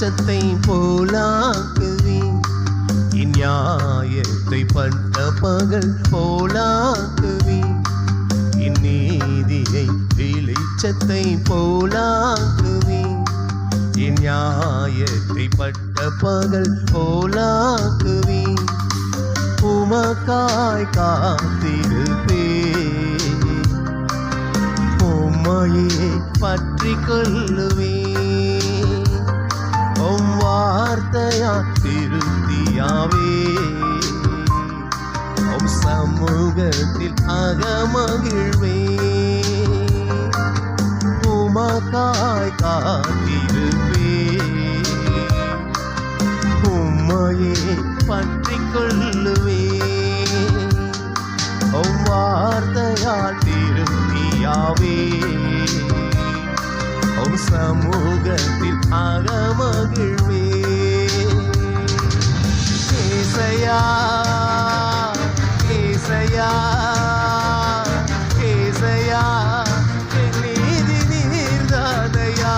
வெளிச்சத்தை போலாக்குவேன். என் நியாயத்தை பட்ட பகல் போலாக்குவேன். என் நீதியை வெளிச்சத்தை போலாக்குவேன். என் நியாயத்தை பட்ட பகல் போலாக்குவேன். உமக்காய் காத்திருப்பேன். உம்மையே பற்றி கொள்ளுவேன். உம் வார்த்தையா திருப்தியாவே. உம் சமூகத்தில் அகமகிழ்வேன். உமக்காய் காத்திருப்பேன். உம்மையே பற்றி கொள்ளுவேன். உம் வார்த்தையால் திருப்தியாவே. உம் சமூகத்தில் அகமகிழ்வேன். ஏசையா ஏசையா ஏசையா என் நீதி நீர்தானையா.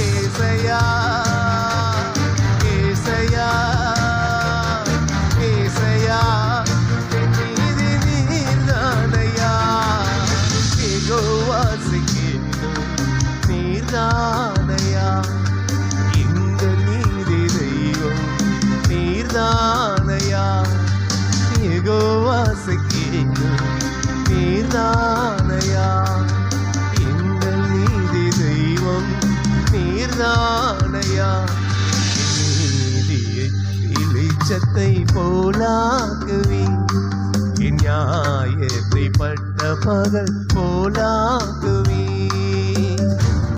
ஏசையா ஏசையா ஏசையா என் நீதி நீர்தானையா. யெகோவா சிக்கினும் நீர்தானையா. எங்கள் நீதி தெய்வம் நீர்தானையா. யெகோவா சிக்கினும் நீர்தானையா. எங்கள் நீதி தெய்வம் நீர்தானையா. நீதியை வெளிச்சத்தை போலாக்குவேன். என் நியாயத்தை பட்ட பகல் போலாக்குவேன்.